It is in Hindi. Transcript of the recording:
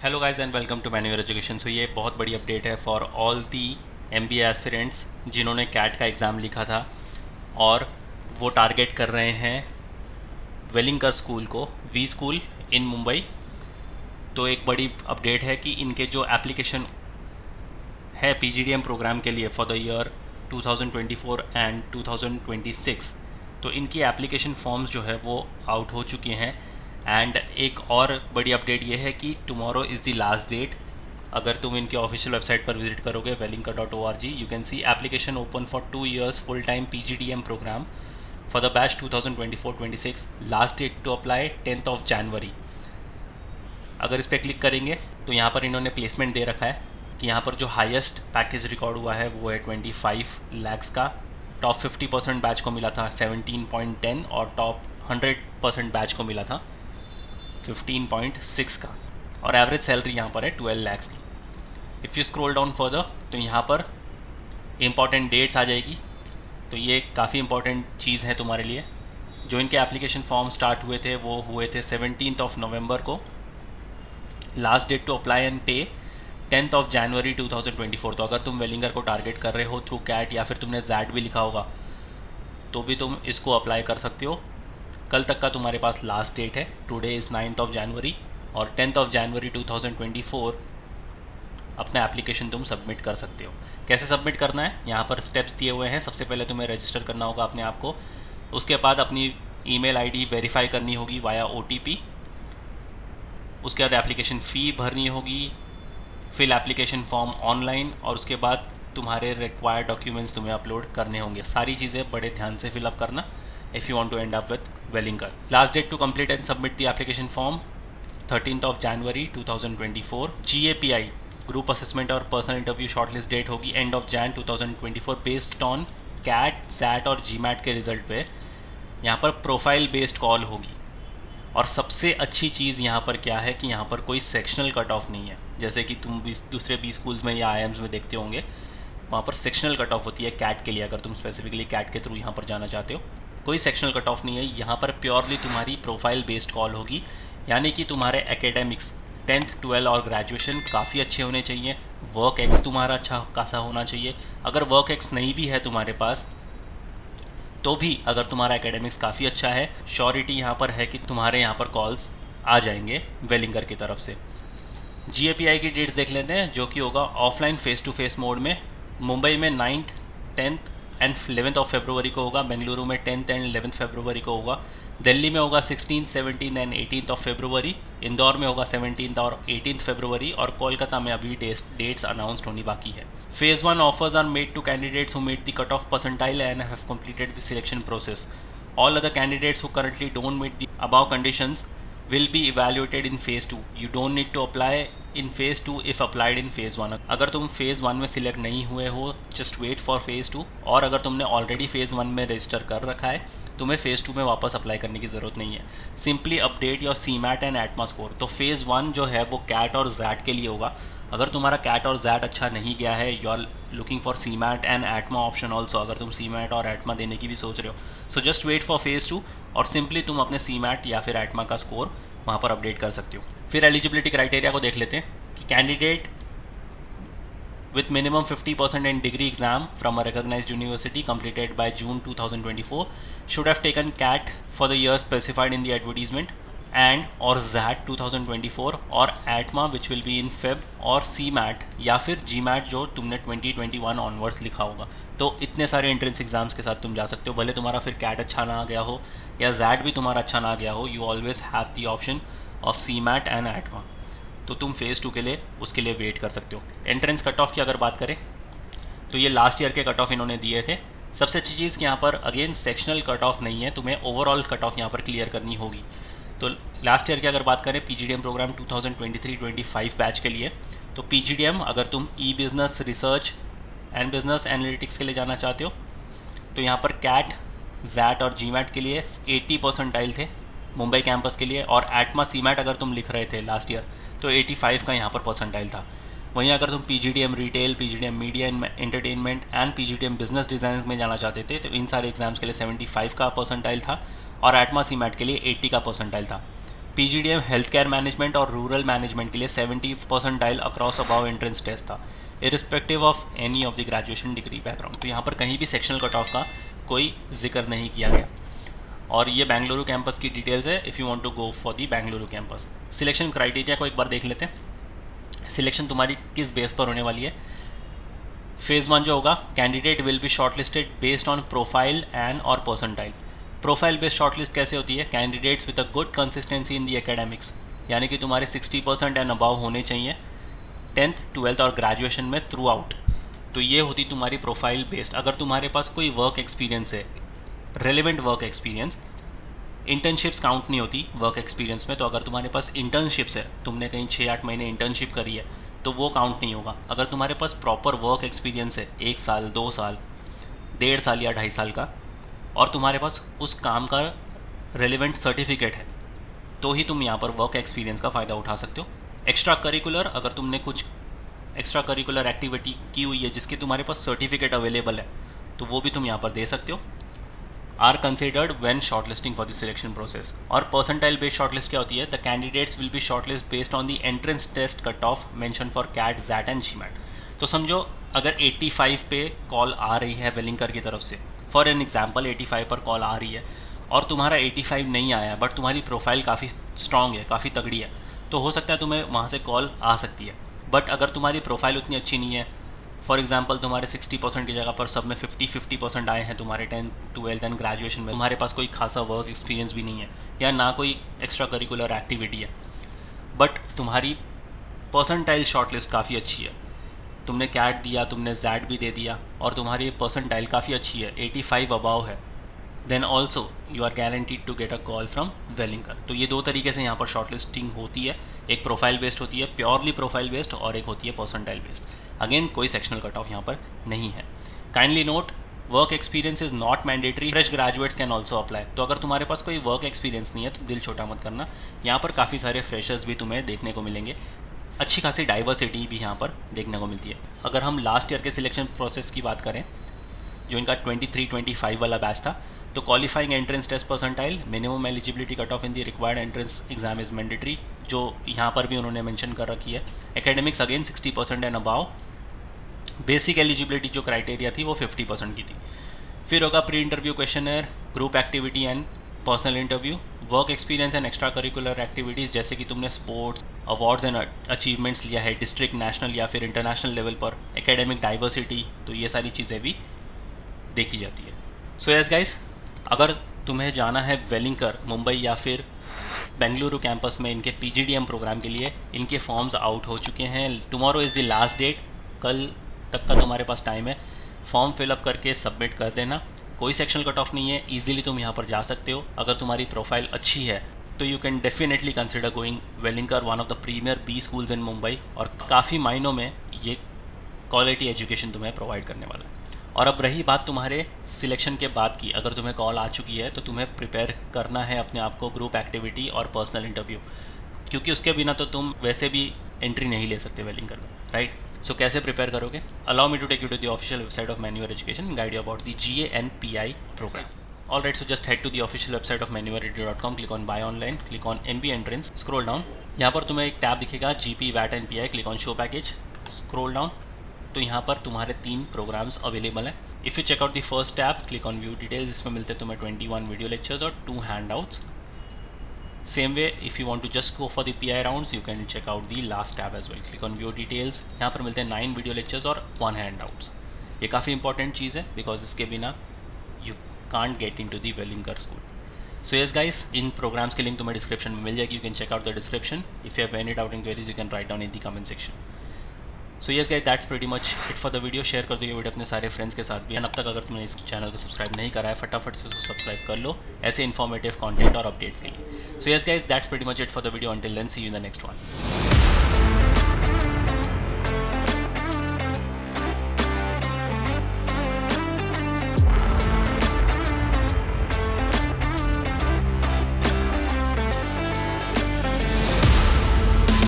Hello guys and welcome to मैन्यूअर एजुकेशन। सो ये बहुत बड़ी अपडेट है for all the MBA aspirants जिन्होंने कैट का एग्ज़ाम लिखा था और वो टारगेट कर रहे हैं वेलिंगर स्कूल को, वी स्कूल इन मुंबई। तो एक बड़ी अपडेट है कि इनके जो एप्लीकेशन है पीजीडीएम प्रोग्राम के लिए फॉर द ईयर 2024 एंड 2026, तो इनकी एप्लीकेशन फॉर्म्स जो है वो आउट हो चुके हैं। एंड एक और बड़ी अपडेट ये है कि tomorrow is the last date. अगर तुम इनके ऑफिशियल वेबसाइट पर विजिट करोगे velinka.org, you can see application open for 2 years full time PGDM program for the batch 2024-26। Last date to apply 10th of January। अगर इस पर क्लिक करेंगे तो यहाँ पर इन्होंने प्लेसमेंट दे रखा है कि यहाँ पर जो हाईएस्ट पैकेज रिकॉर्ड हुआ है वो है 25 lakhs का। टॉप 50% बैच को मिला था 17.10 और टॉप 100% बैच को मिला था 15.6 का। और एवरेज सैलरी यहाँ पर है 12 lakhs की। If you scroll down further तो यहाँ पर इम्पॉर्टेंट डेट्स आ जाएगी। तो ये काफ़ी इंपॉर्टेंट चीज़ है तुम्हारे लिए। जो इनके एप्लीकेशन फॉर्म स्टार्ट हुए थे वो हुए थे 17th of November को। Last date to apply and pay 10th of January 2024। तो अगर तुम वेलिंगर को टारगेट कर रहे हो थ्रू कैट या फिर तुमने जैड भी लिखा होगा तो भी तुम इसको अप्लाई कर सकते हो। कल तक का तुम्हारे पास लास्ट डेट है। Today is 9th of January और 10th of January 2024 अपना एप्लीकेशन तुम सबमिट कर सकते हो। कैसे सबमिट करना है, यहाँ पर स्टेप्स दिए हुए हैं। सबसे पहले तुम्हें रजिस्टर करना होगा अपने आप को। उसके बाद अपनी ईमेल आईडी वेरीफाई करनी होगी वाया ओटीपी। उसके बाद एप्लीकेशन फ़ी भरनी होगी, फिल एप्लीकेशन फॉर्म ऑनलाइन, और उसके बाद तुम्हारे रिक्वायर्ड डॉक्यूमेंट्स तुम्हें अपलोड करने होंगे। सारी चीज़ें बड़े ध्यान से फिलअप करना if you want to end up with Welingkar. Last date to complete and submit the application form 13th of January 2024। GAPI group assessment और पर्सनल इंटरव्यू शॉर्टलिस्ट डेट होगी end of Jan 2024 based on CAT, SAT और जीमैट के रिजल्ट पे। यहाँ पर प्रोफाइल बेस्ड कॉल होगी। और सबसे अच्छी चीज़ यहाँ पर क्या है कि यहाँ पर कोई सेक्शनल कट ऑफ नहीं है, जैसे कि तुम दूसरे 20 स्कूल्स में या आईएम्स में देखते होंगे। वहाँ पर सेक्शनल कट ऑफ होती है कैट के लिए। अगर तुम स्पेसिफिकली कैट के थ्रू यहाँ पर जाना चाहते हो, कोई सेक्शनल कट ऑफ नहीं है। यहाँ पर प्योरली तुम्हारी प्रोफाइल बेस्ड कॉल होगी, यानी कि तुम्हारे एकेडमिक्स 10th 12 और ग्रेजुएशन काफ़ी अच्छे होने चाहिए। वर्क एक्स तुम्हारा अच्छा खासा होना चाहिए। अगर वर्क एक्स नहीं भी है तुम्हारे पास तो भी अगर तुम्हारा एकेडमिक्स काफ़ी अच्छा है, श्योरिटी यहाँ पर है कि तुम्हारे यहाँ पर कॉल्स आ जाएंगे वेलिंगर की तरफ से। GAPI की डेट्स देख लेते हैं, जो कि होगा offline face to face mode में। मुंबई में 9th 10th and 11th of February को होगा। बेंगलुरु में 10th एंड 11th February को होगा। दिल्ली में होगा 16th 17th and 18th of February। Indore में होगा 17th और 18th February। और कोलकाता में अभी डेट्स अनाउंसड होनी बाकी है। Phase 1 offers are made to candidates who meet the cutoff percentile and have completed the selection process. All other candidates who currently don't meet the above conditions will be evaluated in phase 2. You don't need to apply in phase 2 if applied in phase 1. अगर तुम phase 1 में सिलेक्ट नहीं हुए हो, just wait for phase 2। और अगर तुमने ऑलरेडी phase 1 में रजिस्टर कर रखा है, तुम्हें phase 2 में वापस अप्लाई करने की ज़रूरत नहीं है। सिंपली अपडेट योर CMAT एंड ATMA स्कोर। तो phase 1 जो है वो कैट और जैट के लिए होगा। अगर तुम्हारा कैट और जैट अच्छा नहीं गया है, you are looking for CMAT एंड ATMA ऑप्शन ऑल्सो। अगर तुम CMAT और ATMA देने की भी सोच रहे हो, so just wait for phase 2 और सिंपली तुम अपने CMAT या फिर ATMA का स्कोर वहाँ पर अपडेट कर सकते हो। फिर एलिजिबिलिटी क्राइटेरिया को देख लेते हैं कि candidate with minimum 50% in degree exam from a recognized university completed by June 2024 should have taken CAT for the year specified in the advertisement and or ZAT 2024 और ATMA which will be in Feb और CMAT या फिर GMAT जो तुमने 2021 ऑनवर्ड्स लिखा होगा। तो इतने सारे एंट्रेंस एग्जाम्स के साथ तुम जा सकते हो। भले तुम्हारा फिर CAT अच्छा ना गया हो या ZAT भी तुम्हारा अच्छा ना गया हो, you always have the option of CMAT एंड ATMA। तो तुम फेज़ 2 के लिए उसके लिए वेट कर सकते हो। एंट्रेंस कट ऑफ की अगर बात करें तो ये लास्ट ईयर के कट ऑफ इन्होंने दिए थे। सबसे अच्छी चीज़ कि यहाँ पर अगेन सेक्शनल कट ऑफ नहीं है, तुम्हें ओवरऑल कट ऑफ यहाँ पर क्लियर करनी होगी। तो लास्ट ईयर की अगर बात करें PGDM प्रोग्राम 2023-25 बैच के लिए, तो PGDM अगर तुम e business research and business analytics के लिए जाना चाहते हो तो यहाँ पर कैट, जैट और GMAT के लिए 80 परसेंटाइल थे मुंबई कैंपस के लिए। और ATMA CMAT अगर तुम लिख रहे थे लास्ट ईयर तो 85 का यहाँ पर परसेंटाइल था। वहीं अगर तुम PGDM retail, PGDM media entertainment and PGDM business design में जाना चाहते थे तो इन सारे एग्जाम्स के लिए 75 का परसेंटाइल था और ATMA CMAT के लिए 80 का परसेंटाइल था। PGDM हेल्थ केयर मैनेजमेंट और रूरल मैनेजमेंट के लिए 70 percentile across above entrance test था, irrespective of any of the graduation degree background. तो यहाँ पर कहीं भी सेक्शनल कट ऑफ का कोई जिक्र नहीं किया गया। और ये बेंगलुरु कैंपस की डिटेल्स है if you want to go for the Bengaluru campus. Selection criteria को एक बार देख लेते हैं। सिलेक्शन तुम्हारी किस बेस पर होने वाली है। फेज़ 1 जो होगा, candidate will be shortlisted based on profile and और परसेंटाइल। प्रोफाइल बेस्ड शॉर्टलिस्ट कैसे होती है, candidates with a good consistency in the academics, यानी कि तुम्हारे 60% एंड अबाव होने चाहिए 10th 12th और ग्रेजुएशन में थ्रू आउट। तो ये होती तुम्हारी प्रोफाइल बेस्ड। अगर तुम्हारे पास कोई वर्क एक्सपीरियंस है, relevant work experience, internships count नहीं होती वर्क एक्सपीरियंस में। तो अगर तुम्हारे पास इंटर्नशिप्स है, तुमने कहीं 6-8 महीने इंटर्नशिप करी है, तो वो काउंट नहीं होगा। अगर तुम्हारे पास प्रॉपर वर्क एक्सपीरियंस है 1 साल 2 साल 1.5 साल या 2.5 साल का, और तुम्हारे पास उस काम का रेलिवेंट सर्टिफिकेट है, तो ही तुम यहाँ पर वर्क एक्सपीरियंस का फ़ायदा उठा सकते हो। एक्स्ट्रा करिकुलर, अगर तुमने कुछ एक्स्ट्रा करिकुलर एक्टिविटी की हुई है जिसके तुम्हारे पास सर्टिफिकेट अवेलेबल है, तो वो भी तुम यहाँ पर दे सकते हो। Are considered when shortlisting for the selection process. और परसेंटाइल बेस्ड शॉर्टलिस्ट क्या होती है, the candidates will be shortlist based on the entrance test cut off mention for CAT XAT and GMAT. तो समझो अगर 85 पे कॉल आ रही है वेलिंकर की तरफ से, फॉर एन एग्जाम्पल 85 पर कॉल आ रही है और तुम्हारा 85 नहीं आया, बट तुम्हारी प्रोफाइल काफ़ी स्ट्रॉन्ग है, काफ़ी तगड़ी है, तो हो सकता है तुम्हें वहाँ से कॉल आ सकती है। बट अगर तुम्हारी प्रोफाइल उतनी अच्छी नहीं है, फॉर एग्जाम्पल तुम्हारे 60% की जगह पर सब में 50% आए हैं तुम्हारे 10th 12th एंड ग्रेजुएशन में, तुम्हारे पास कोई खासा वर्क एक्सपीरियंस भी नहीं है या ना कोई एक्स्ट्रा करिकुलर एक्टिविटी है, बट तुम्हारी परसेंटाइल शॉर्टलिस्ट काफ़ी अच्छी है, तुमने कैट दिया, तुमने जैट भी दे दिया, और तुम्हारी परसेंटाइल काफ़ी अच्छी है, 85 अबाव है, then also you are guaranteed to get a call from Welingkar. तो ये 2 तरीके से यहाँ पर शॉर्टलिस्टिंग होती है, एक प्रोफाइल बेस्ड होती है, प्योरली प्रोफाइल बेस्ड, और एक होती है परसेंटाइल बेस्ड। अगेन कोई सेक्शनल कट ऑफ यहाँ पर नहीं है। Kindly note, work experience is not mandatory, fresh graduates can also apply. तो अगर तुम्हारे पास कोई वर्क एक्सपीरियंस नहीं है तो दिल छोटा मत करना, यहाँ पर काफ़ी सारे फ्रेशर्स भी तुम्हें देखने को मिलेंगे, अच्छी खासी डाइवर्सिटी भी यहाँ पर देखने को मिलती है। अगर हम लास्ट ईयर के सिलेक्शन प्रोसेस की बात करें, जो इनका 23-25 वाला बैच था, तो qualifying entrance test percentile, minimum eligibility cut off in the required entrance exam is mandatory, जो यहाँ पर भी उन्होंने मेंशन कर रखी है। Academics again 60% and above, basic eligibility जो क्राइटेरिया थी वो 50% की थी। फिर होगा pre interview questionnaire, group activity and personal interview, work experience and extra curricular activities, जैसे कि तुमने स्पोर्ट्स अवार्ड्स एंड अचीवमेंट्स लिया है डिस्ट्रिक्ट, नेशनल या फिर इंटरनेशनल लेवल पर, एकेडमिक डाइवर्सिटी, तो ये सारी चीज़ें भी देखी जाती है। सो यस गाइस, अगर तुम्हें जाना है वेलिंकर मुंबई या फिर बेंगलुरु कैंपस में इनके PGDM प्रोग्राम के लिए, इनके फॉर्म्स आउट हो चुके हैं। Tomorrow is the last date, कल तक का तुम्हारे पास टाइम है, फॉर्म फिलअप करके सबमिट कर देना। कोई सेक्शनल कट ऑफ नहीं है, ईजिली तुम यहाँ पर जा सकते हो। अगर तुम्हारी प्रोफाइल अच्छी है तो you can definitely consider going Welingkar, one of the premier B schools in Mumbai, और काफ़ी मायनों में ये क्वालिटी एजुकेशन तुम्हें प्रोवाइड करने वाला है। और अब रही बात तुम्हारे सिलेक्शन के बाद की, अगर तुम्हें कॉल आ चुकी है तो तुम्हें प्रिपेयर करना है अपने आप को ग्रुप एक्टिविटी और पर्सनल इंटरव्यू, क्योंकि उसके बिना तो तुम वैसे भी एंट्री नहीं ले सकते वेलिंकर में, राइट। सो कैसे प्रिपेयर करोगे? Allow me to take you to the official website of Manuar education and guide you about the GANPI program. Alright, so just head to the official website of manualradio.com, click on buy online, click on NB entrance, scroll down. यहाँ पर तुम्हें एक टैब दिखेगा GP, VAT and PI, click on show package, scroll down. तो यहाँ पर तुम्हारे 3 प्रोग्राम्स अवेलेबल हैं. If you check out the first tab, click on view details, इसमें मिलते हैं तुम्हें 21 वीडियो लेक्चर्स और 2 handouts. Same way, if you want to just go for the PI rounds, you can check out the last tab as well. Click on view details. यहाँ पर मिलते हैं 9 वीडियो लेक्चर्स और 1 हैंडआउट्स. ये काफ़ी इंपॉर्टेंट चीज़ है बिकॉज इसके बिना you can't get into the Wellinger school. So yes guys, in programs के लिंक तुम्हें डिस्क्रिप्शन में मिल जाएगी. You can check out the description. If you have any doubt and queries, you can write down in the comment section. So yes guys, that's pretty much it for the video. Share कर दो ये वीडियो अपने सारे फ्रेंड्स के साथ भी. एंड अब तक अगर तुमने इस चैनल को सब्सक्राइब नहीं करा है, फटाफट से उसको सब्सक्राइब कर लो ऐसे इन्फॉर्मेटिव कंटेंट और अपडेट्स के लिए. So yes guys, that's pretty much it for the video. Until then, see you in the next one.